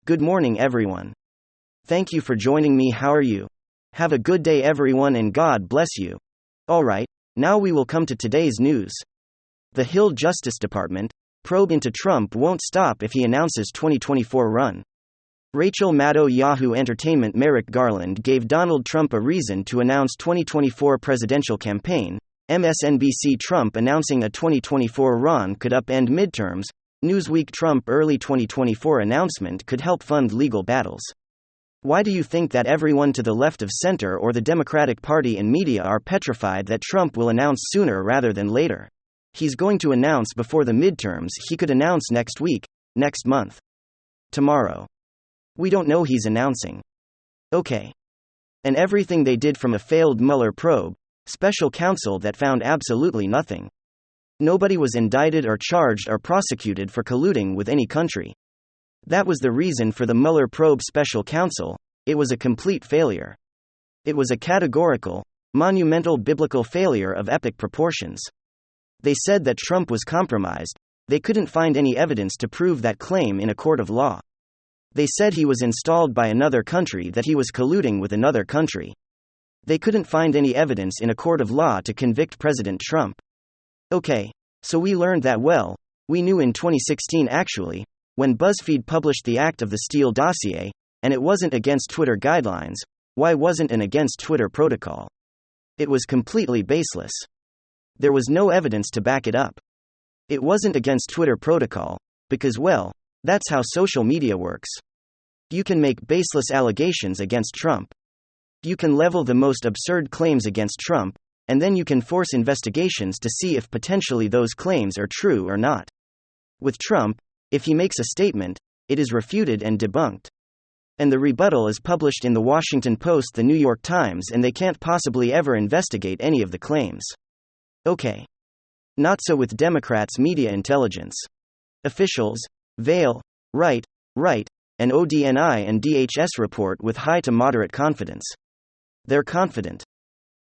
Good morning, everyone. Thank you for joining me. How are you? Have a good day, everyone, and God bless you. Alright, now we will come to today's news. The Hill Justice Department probe into Trump won't stop if he announces 2024 run. Rachel Maddow. Yahoo Entertainment. Merrick Garland gave Donald Trump a reason to announce 2024 presidential campaign. MSNBC. Trump announcing a 2024 run could upend midterms. Newsweek. Trump early 2024 announcement could help fund legal battles. Why do you think that everyone to the left of center or the Democratic Party and media are petrified that Trump will announce sooner rather than later? He's going to announce before the midterms. He could announce next week, next month, tomorrow. We don't know he's announcing. Okay. And everything they did from a failed Mueller probe, special counsel that found absolutely nothing. Nobody was indicted or charged or prosecuted for colluding with any country. That was the reason for the Mueller probe special counsel. It was a complete failure. It was a categorical, monumental biblical failure of epic proportions. They said that Trump was compromised. They couldn't find any evidence to prove that claim in a court of law. They said he was installed by another country, that he was colluding with another country. They couldn't find any evidence in a court of law to convict President Trump. Okay, so we learned that. Well, we knew in 2016 actually, when BuzzFeed published the Act of the Steele dossier, and it wasn't against Twitter guidelines. Why wasn't it against Twitter protocol? It was completely baseless. There was no evidence to back it up. It wasn't against Twitter protocol, because, well, that's how social media works. You can make baseless allegations against Trump. You can level the most absurd claims against Trump, and then you can force investigations to see if potentially those claims are true or not. With Trump, if he makes a statement, it is refuted and debunked. And the rebuttal is published in the Washington Post, the New York Times, and they can't possibly ever investigate any of the claims. Okay. Not so with Democrats' media intelligence. Officials, Vail, Wright, and ODNI and DHS report with high to moderate confidence. They're confident.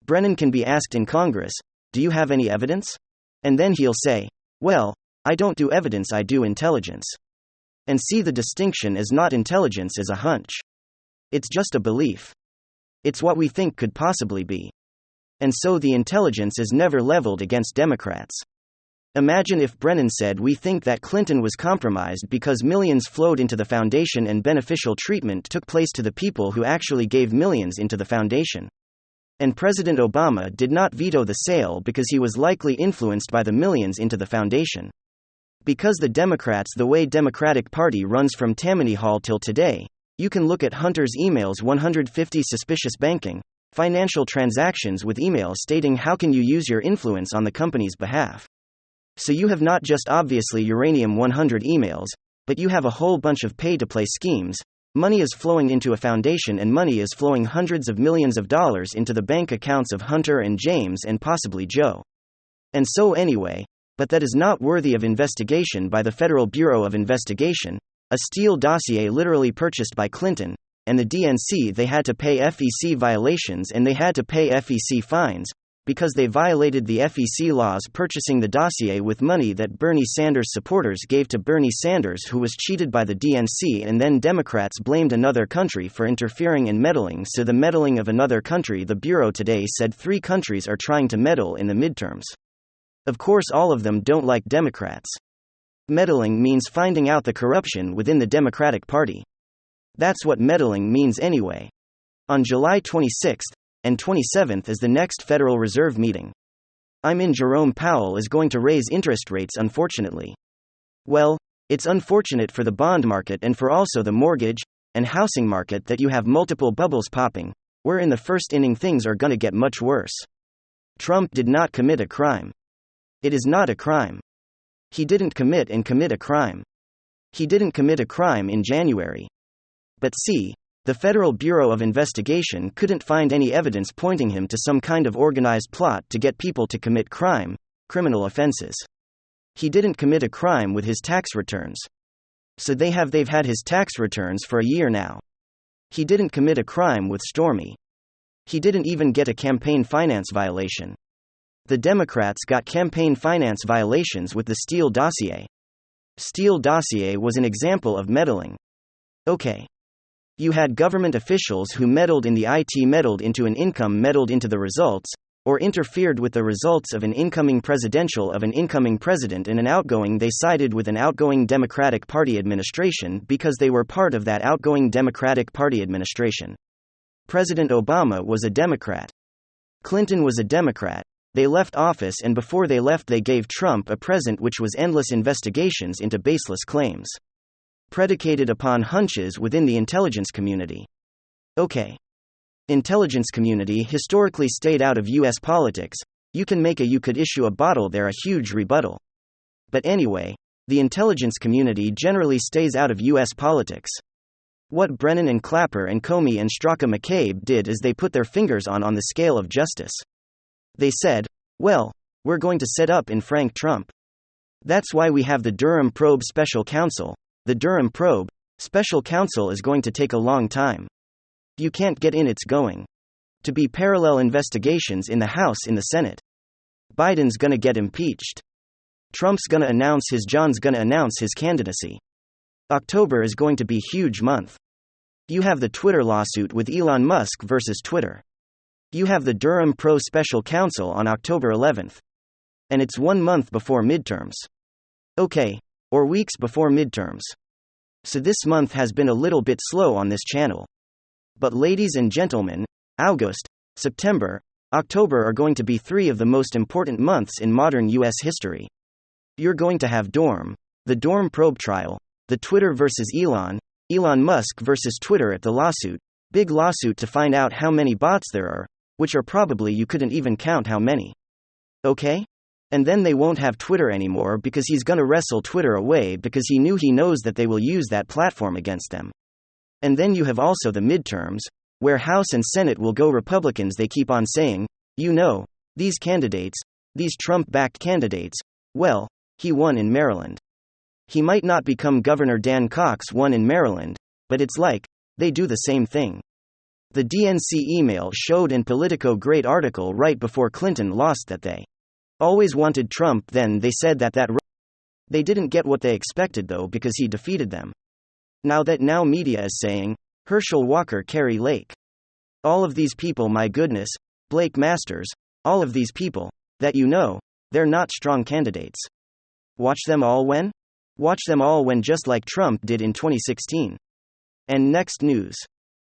Brennan can be asked in Congress, do you have any evidence? And then he'll say, well, I don't do evidence, I do intelligence. And see the distinction is not intelligence as a hunch. It's just a belief. It's what we think could possibly be. And so the intelligence is never leveled against Democrats. Imagine if Brennan said we think that Clinton was compromised because millions flowed into the foundation and beneficial treatment took place to the people who actually gave millions into the foundation. And President Obama did not veto the sale because he was likely influenced by the millions into the foundation. Because the Democrats, the way Democratic Party runs from Tammany Hall till today, you can look at Hunter's emails, 150 suspicious banking, financial transactions with emails stating how can you use your influence on the company's behalf. So you have not just obviously uranium 100 emails, but you have a whole bunch of pay-to-play schemes. Money is flowing into a foundation and money is flowing hundreds of millions of dollars into the bank accounts of Hunter and James and possibly Joe. And so anyway, but that is not worthy of investigation by the Federal Bureau of Investigation, a Steele dossier literally purchased by Clinton, and the DNC. They had to pay FEC violations and they had to pay FEC fines, because they violated the FEC laws, purchasing the dossier with money that Bernie Sanders supporters gave to Bernie Sanders, who was cheated by the DNC, and then Democrats blamed another country for interfering and meddling. So the meddling of another country, the Bureau today said 3 countries are trying to meddle in the midterms. Of course all of them don't like Democrats. Meddling means finding out the corruption within the Democratic Party. That's what meddling means anyway. On July 26th, and 27th is the next Federal Reserve meeting. Jerome Powell is going to raise interest rates, unfortunately. Well, it's unfortunate for the bond market and for also the mortgage and housing market that you have multiple bubbles popping, where in the first inning things are gonna get much worse. Trump did not commit a crime. It is not a crime. He didn't commit a crime. He didn't commit a crime in January. But see, the Federal Bureau of Investigation couldn't find any evidence pointing him to some kind of organized plot to get people to commit criminal offenses. He didn't commit a crime with his tax returns. So they've had his tax returns for a year now. He didn't commit a crime with Stormy. He didn't even get a campaign finance violation. The Democrats got campaign finance violations with the Steele dossier. Steele dossier was an example of meddling. Okay. You had government officials who meddled in the IT, meddled into an income, meddled into the results, or interfered with the results of an incoming president and an outgoing. They sided with an outgoing Democratic Party administration because they were part of that outgoing Democratic Party administration. President Obama was a Democrat. Clinton was a Democrat. They left office, and before they left they gave Trump a present, which was endless investigations into baseless claims, predicated upon hunches within the intelligence community. Okay. Intelligence community historically stayed out of US politics. You could issue a bottle there, a huge rebuttal. But anyway, the intelligence community generally stays out of US politics. What Brennan and Clapper and Comey and Straka McCabe did is they put their fingers on the scale of justice. They said, well, we're going to set up in Frank Trump. That's why we have the Durham Probe Special Counsel. The Durham Probe Special Counsel is going to take a long time. You can't get in, it's going to be parallel investigations in the House, in the Senate. Biden's gonna get impeached. Trump's gonna announce John's gonna announce his candidacy. October is going to be a huge month. You have the Twitter lawsuit with Elon Musk versus Twitter. You have the Durham Pro Special Counsel on October 11th. And it's 1 month before midterms. Okay. Or weeks before midterms. So this month has been a little bit slow on this channel. But ladies and gentlemen, August, September, October are going to be 3 of the most important months in modern US history. You're going to have the Durham probe trial, the Twitter versus Elon Musk versus Twitter at the lawsuit, big lawsuit to find out how many bots there are, which are probably you couldn't even count how many. Okay? And then they won't have Twitter anymore because he's gonna wrestle Twitter away because he knows that they will use that platform against them. And then you have also the midterms, where House and Senate will go Republicans. They keep on saying, these candidates, these Trump-backed candidates, well, he won in Maryland. He might not become governor. Dan Cox won in Maryland, but it's like, they do the same thing. The DNC email showed in Politico great article right before Clinton lost that they always wanted Trump. Then they said that they didn't get what they expected though because he defeated them. Now media is saying, Herschel Walker, Kari Lake. All of these people, my goodness, Blake Masters, all of these people, that they're not strong candidates. Watch them all when, just like Trump did in 2016. And next news.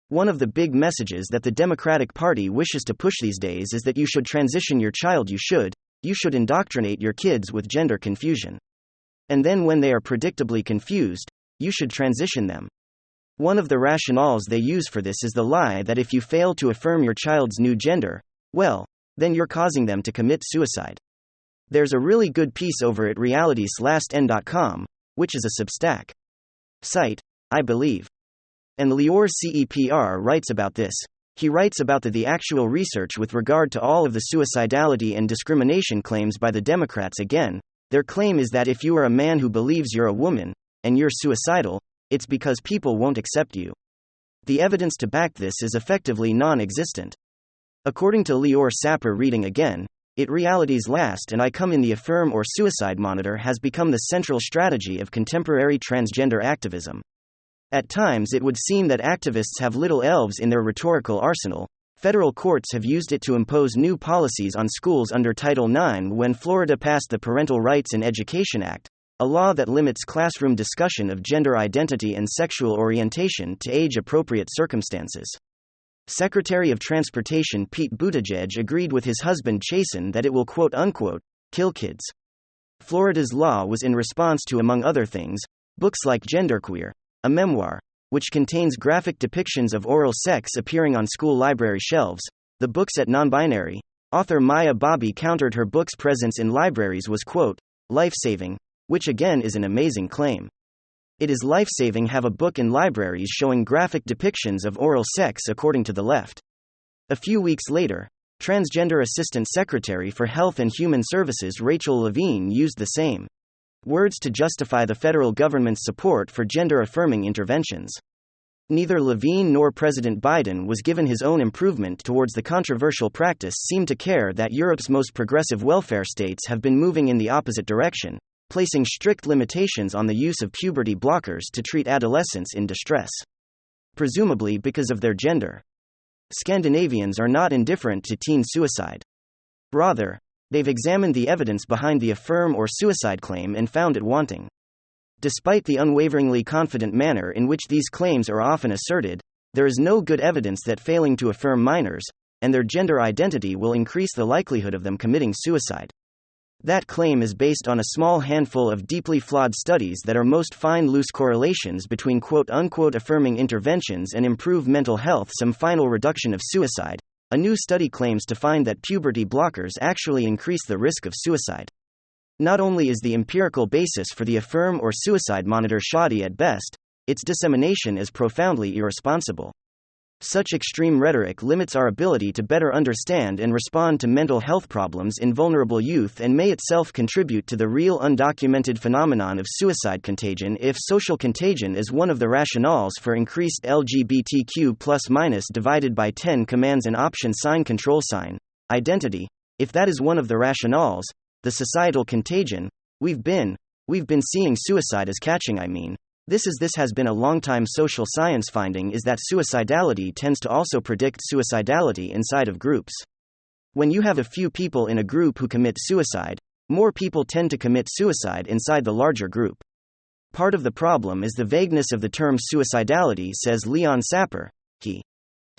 One of the big messages that the Democratic Party wishes to push these days is that you should transition your child. You should indoctrinate your kids with gender confusion. And then when they are predictably confused, you should transition them. One of the rationales they use for this is the lie that if you fail to affirm your child's new gender, well, then you're causing them to commit suicide. There's a really good piece over at realities-n.com, which is a Substack site, I believe. And Lior Cepr writes about this. He writes about the actual research with regard to all of the suicidality and discrimination claims by the Democrats. Again, their claim is that if you are a man who believes you're a woman, and you're suicidal, it's because people won't accept you. The evidence to back this is effectively non-existent. According to Lior Cepr, reading again, Realities last and I come in, the Affirm or Suicide Monitor has become the central strategy of contemporary transgender activism. At times it would seem that activists have little elves in their rhetorical arsenal. Federal courts have used it to impose new policies on schools under Title IX when Florida passed the Parental Rights in Education Act, a law that limits classroom discussion of gender identity and sexual orientation to age-appropriate circumstances. Secretary of Transportation Pete Buttigieg agreed with his husband Chasten that it will quote-unquote, kill kids. Florida's law was in response to, among other things, books like Genderqueer, a memoir, which contains graphic depictions of oral sex appearing on school library shelves. The book's at non-binary. Author Maya Bobby countered her book's presence in libraries was quote, life-saving, which again is an amazing claim. It is life-saving have a book in libraries showing graphic depictions of oral sex, according to the left. A few weeks later, Transgender Assistant Secretary for Health and Human Services Rachel Levine used the same words to justify the federal government's support for gender-affirming interventions. Neither Levine nor President Biden was given his own improvement towards the controversial practice seem to care that Europe's most progressive welfare states have been moving in the opposite direction, placing strict limitations on the use of puberty blockers to treat adolescents in distress. presumably because of their gender. Scandinavians are not indifferent to teen suicide. Rather, they've examined the evidence behind the affirm or suicide claim and found it wanting. Despite the unwaveringly confident manner in which these claims are often asserted, there is no good evidence that failing to affirm minors and their gender identity will increase the likelihood of them committing suicide. That claim is based on a small handful of deeply flawed studies that are most find loose correlations between quote-unquote affirming interventions and improved mental health. Some final reduction of suicide. A new study claims to find that puberty blockers actually increase the risk of suicide. Not only is the empirical basis for the affirm or suicide monitor shoddy at best, its dissemination is profoundly irresponsible. Such extreme rhetoric limits our ability to better understand and respond to mental health problems in vulnerable youth and may itself contribute to the real undocumented phenomenon of suicide contagion. If social contagion is one of the rationales for increased LGBTQ ± divided by 10 commands and option sign control sign identity, if that is one of the rationales, the societal contagion, we've been seeing suicide as catching. This has been a long-time social science finding is that suicidality tends to also predict suicidality inside of groups. When you have a few people in a group who commit suicide, more people tend to commit suicide inside the larger group. Part of the problem is the vagueness of the term suicidality, says Leon Sapir. He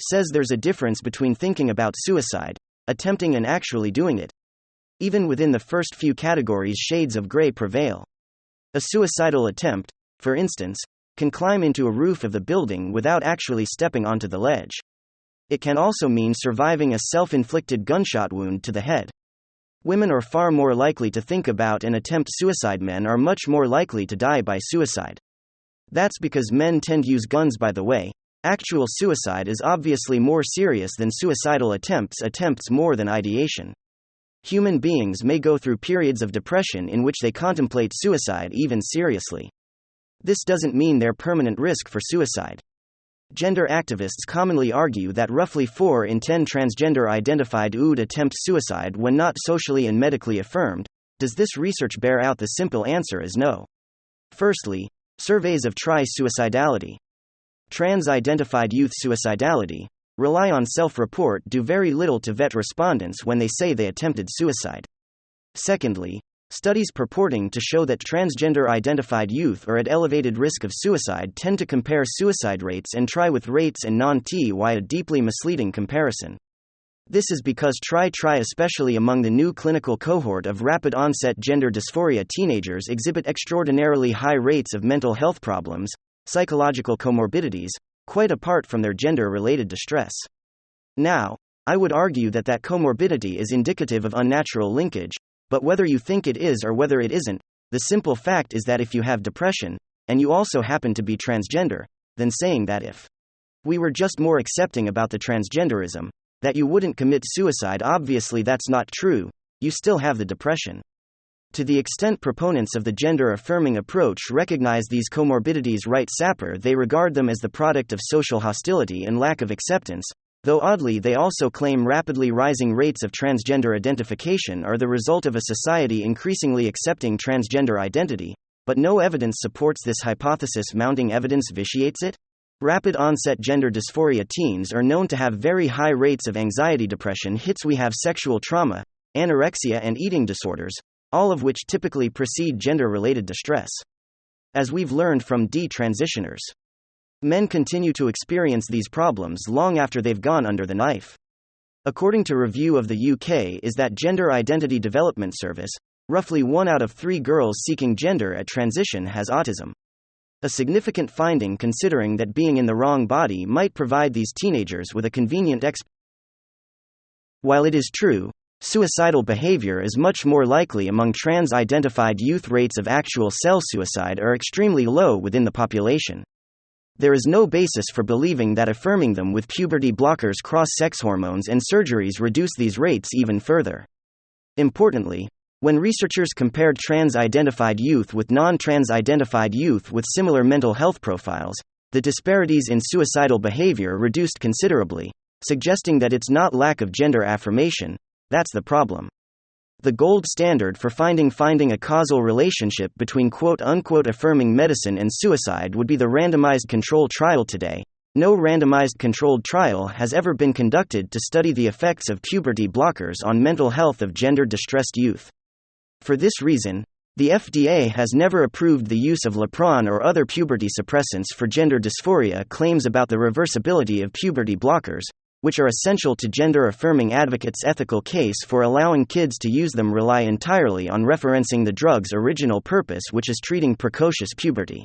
says there's a difference between thinking about suicide, attempting, and actually doing it. Even within the first few categories, shades of gray prevail. A suicidal attempt, for instance, can climb into a roof of the building without actually stepping onto the ledge. It can also mean surviving a self-inflicted gunshot wound to the head. Women are far more likely to think about and attempt suicide. Men are much more likely to die by suicide. That's because men tend to use guns. By the way, actual suicide is obviously more serious than suicidal attempts more than ideation. Human beings may go through periods of depression in which they contemplate suicide even seriously. This doesn't mean they're permanent risk for suicide. Gender activists commonly argue that roughly 4 in 10 transgender identified would attempt suicide when not socially and medically affirmed. Does this research bear out? The simple answer is no. Firstly, surveys of tri-suicidality, trans-identified youth suicidality, rely on self-report, do very little to vet respondents when they say they attempted suicide. Secondly, studies purporting to show that transgender-identified youth are at elevated risk of suicide tend to compare suicide rates and tri with rates and non-TY, a deeply misleading comparison. This is because tri, especially among the new clinical cohort of rapid-onset gender dysphoria teenagers, exhibit extraordinarily high rates of mental health problems, psychological comorbidities, quite apart from their gender-related distress. Now, I would argue that comorbidity is indicative of unnatural linkage, but whether you think it is or whether it isn't, the simple fact is that if you have depression, and you also happen to be transgender, then saying that if we were just more accepting about the transgenderism, that you wouldn't commit suicide, obviously that's not true, you still have the depression. To the extent proponents of the gender-affirming approach recognize these comorbidities, writes Sapir, they regard them as the product of social hostility and lack of acceptance, though oddly they also claim rapidly rising rates of transgender identification are the result of a society increasingly accepting transgender identity, but no evidence supports this hypothesis. Mounting evidence vitiates it? Rapid-onset gender dysphoria teens are known to have very high rates of anxiety, depression hits. We have sexual trauma, anorexia, and eating disorders, all of which typically precede gender-related distress. As we've learned from detransitioners, men continue to experience these problems long after they've gone under the knife. According to review of the UK is that Gender Identity Development Service, roughly 1 out of 3 girls seeking gender at transition has autism. A significant finding considering that being in the wrong body might provide these teenagers with a convenient While it is true, suicidal behavior is much more likely among trans-identified youth, rates of actual self-suicide are extremely low within the population. There is no basis for believing that affirming them with puberty blockers, cross-sex hormones, and surgeries reduce these rates even further. Importantly, when researchers compared trans-identified youth with non-trans-identified youth with similar mental health profiles, the disparities in suicidal behavior reduced considerably, suggesting that it's not lack of gender affirmation that's the problem. The gold standard for finding a causal relationship between quote-unquote affirming medicine and suicide would be the randomized control trial today, no randomized controlled trial has ever been conducted to study the effects of puberty blockers on mental health of gender-distressed youth. For this reason, the FDA has never approved the use of Lupron or other puberty suppressants for gender dysphoria. Claims about the reversibility of puberty blockers, which are essential to gender-affirming advocates' ethical case for allowing kids to use them, rely entirely on referencing the drug's original purpose, which is treating precocious puberty.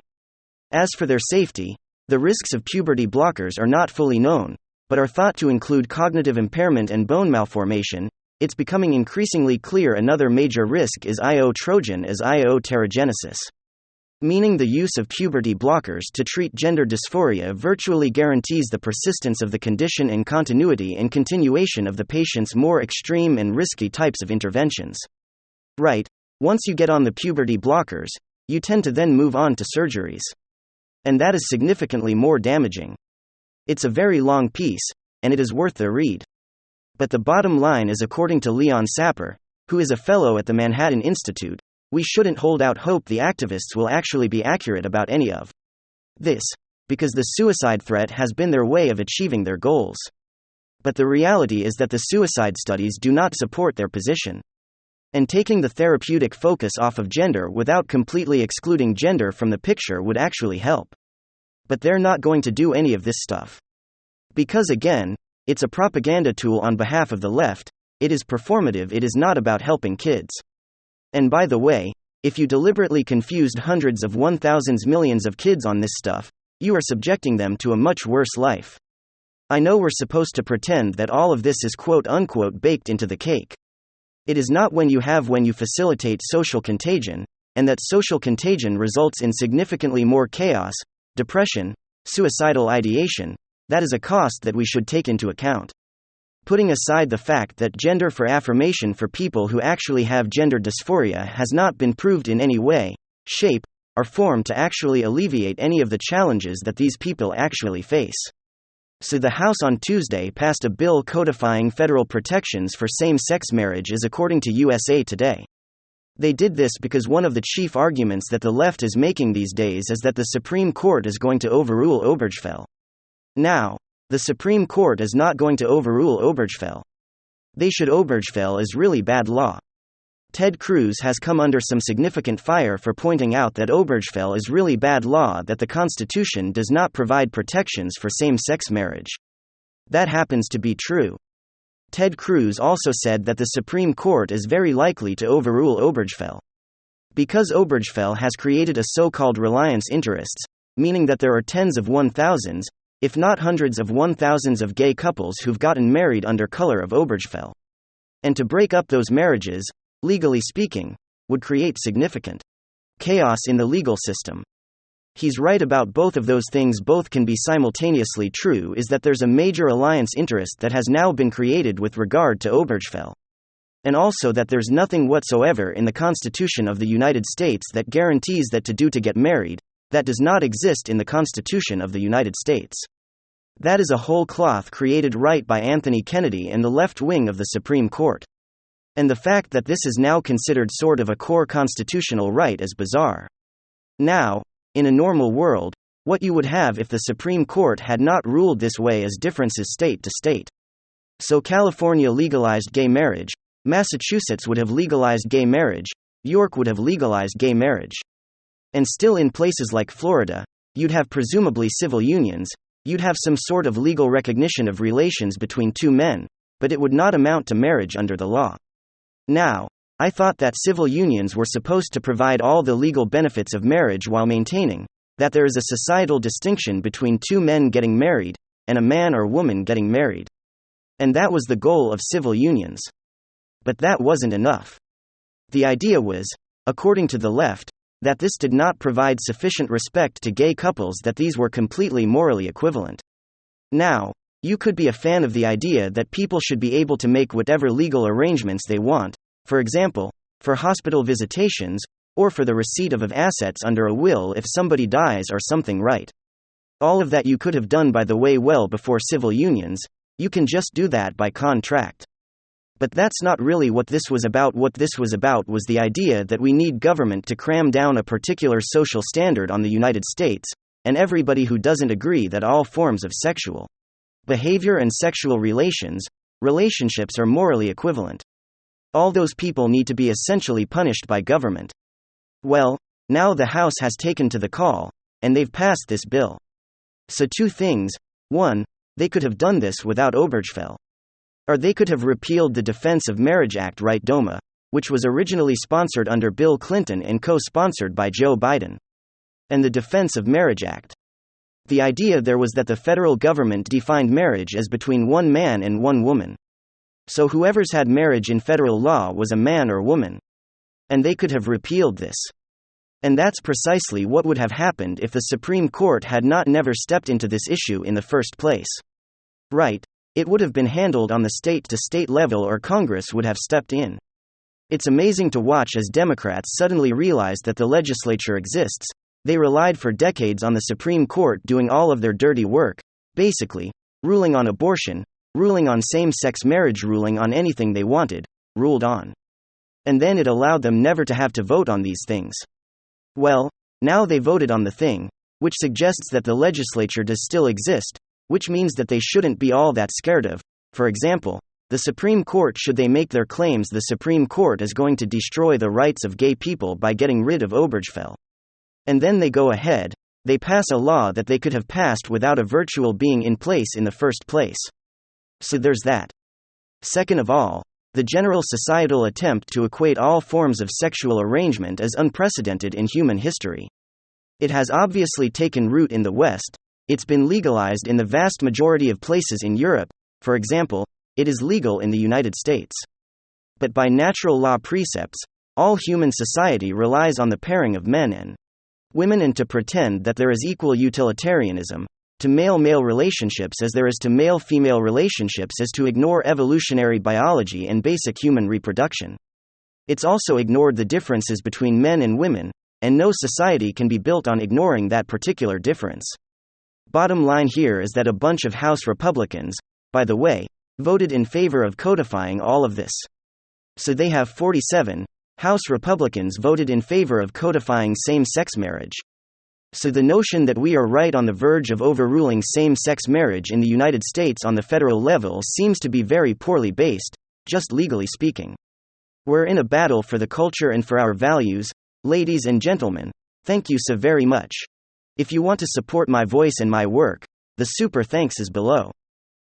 As for their safety, the risks of puberty blockers are not fully known, but are thought to include cognitive impairment and bone malformation. It's becoming increasingly clear another major risk is IO Trojan as IO pterogenesis, meaning the use of puberty blockers to treat gender dysphoria virtually guarantees the persistence of the condition and continuity and continuation of the patient's more extreme and risky types of interventions. Right, once you get on the puberty blockers, you tend to then move on to surgeries. And that is significantly more damaging. It's a very long piece, and it is worth the read. But the bottom line is, according to Leon Sapper, who is a fellow at the Manhattan Institute, we shouldn't hold out hope the activists will actually be accurate about any of this, because the suicide threat has been their way of achieving their goals. But the reality is that the suicide studies do not support their position. And taking the therapeutic focus off of gender without completely excluding gender from the picture would actually help. But they're not going to do any of this stuff. Because again, it's a propaganda tool on behalf of the left, it is performative, it is not about helping kids. And by the way, if you deliberately confused hundreds of 1,000 millions of kids on this stuff, you are subjecting them to a much worse life. I know we're supposed to pretend that all of this is quote-unquote baked into the cake. It is not. When you facilitate social contagion, and that social contagion results in significantly more chaos, depression, suicidal ideation, that is a cost that we should take into account. Putting aside the fact that gender for affirmation for people who actually have gender dysphoria has not been proved in any way, shape, or form to actually alleviate any of the challenges that these people actually face. So the House on Tuesday passed a bill codifying federal protections for same-sex marriages, according to USA Today. They did this because one of the chief arguments that the left is making these days is that the Supreme Court is going to overrule Obergefell. Now, the Supreme Court is not going to overrule Obergefell. They should. Obergefell is really bad law. Ted Cruz has come under some significant fire for pointing out that Obergefell is really bad law, that the Constitution does not provide protections for same-sex marriage. That happens to be true. Ted Cruz also said that the Supreme Court is very likely to overrule Obergefell. Because Obergefell has created a so-called reliance interests, meaning that there are tens of 1,000s, if not hundreds of 1,000s of gay couples who've gotten married under color of Obergefell. And to break up those marriages, legally speaking, would create significant chaos in the legal system. He's right about both of those things. Both can be simultaneously true. Is that there's a major alliance interest that has now been created with regard to Obergefell. And also that there's nothing whatsoever in the Constitution of the United States that guarantees that to get married. That does not exist in the Constitution of the United States. That is a whole cloth created right by Anthony Kennedy and the left wing of the Supreme Court. And the fact that this is now considered sort of a core constitutional right is bizarre. Now, in a normal world, what you would have if the Supreme Court had not ruled this way is differences state to state. So California legalized gay marriage, Massachusetts would have legalized gay marriage, York would have legalized gay marriage. And still in places like Florida, you'd have presumably civil unions, you'd have some sort of legal recognition of relations between two men, but it would not amount to marriage under the law. Now, I thought that civil unions were supposed to provide all the legal benefits of marriage while maintaining that there is a societal distinction between two men getting married and a man or woman getting married. And that was the goal of civil unions. But that wasn't enough. The idea was, according to the left, that this did not provide sufficient respect to gay couples, that these were completely morally equivalent. Now, you could be a fan of the idea that people should be able to make whatever legal arrangements they want, for example, for hospital visitations, or for the receipt of assets under a will if somebody dies or something, right? All of that you could have done, by the way, well before civil unions. You can just do that by contract. But that's not really what this was about. What this was about was the idea that we need government to cram down a particular social standard on the United States, and everybody who doesn't agree that all forms of sexual behavior and sexual relationships are morally equivalent. All those people need to be essentially punished by government. Well, now the House has taken to the call, and they've passed this bill. So two things: one, they could have done this without Obergefell. Or they could have repealed the Defense of Marriage Act, right, DOMA, which was originally sponsored under Bill Clinton and co-sponsored by Joe Biden. And the Defense of Marriage Act. The idea there was that the federal government defined marriage as between one man and one woman. So whoever's had marriage in federal law was a man or woman. And they could have repealed this. And that's precisely what would have happened if the Supreme Court had not never stepped into this issue in the first place. Right, it would have been handled on the state-to-state level, or Congress would have stepped in. It's amazing to watch as Democrats suddenly realize that the legislature exists. They relied for decades on the Supreme Court doing all of their dirty work, basically, ruling on abortion, ruling on same-sex marriage, ruling on anything they wanted, ruled on. And then it allowed them never to have to vote on these things. Well, now they voted on the thing, which suggests that the legislature does still exist, which means that they shouldn't be all that scared of, for example, the Supreme Court. Should they make their claims, the Supreme Court is going to destroy the rights of gay people by getting rid of Obergefell. And then they go ahead, they pass a law that they could have passed without a virtual being in place in the first place. So there's that. Second of all, the general societal attempt to equate all forms of sexual arrangement is unprecedented in human history. It has obviously taken root in the West. It's been legalized in the vast majority of places in Europe. For example, it is legal in the United States. But by natural law precepts, all human society relies on the pairing of men and women, and to pretend that there is equal utilitarianism to male-male relationships as there is to male-female relationships is to ignore evolutionary biology and basic human reproduction. It's also ignored the differences between men and women, and no society can be built on ignoring that particular difference. Bottom line here is that a bunch of House Republicans, by the way, voted in favor of codifying all of this. So they have 47 House Republicans voted in favor of codifying same-sex marriage. So the notion that we are right on the verge of overruling same-sex marriage in the United States on the federal level seems to be very poorly based, just legally speaking. We're in a battle for the culture and for our values, ladies and gentlemen. Thank you so very much. If you want to support my voice and my work, the super thanks is below.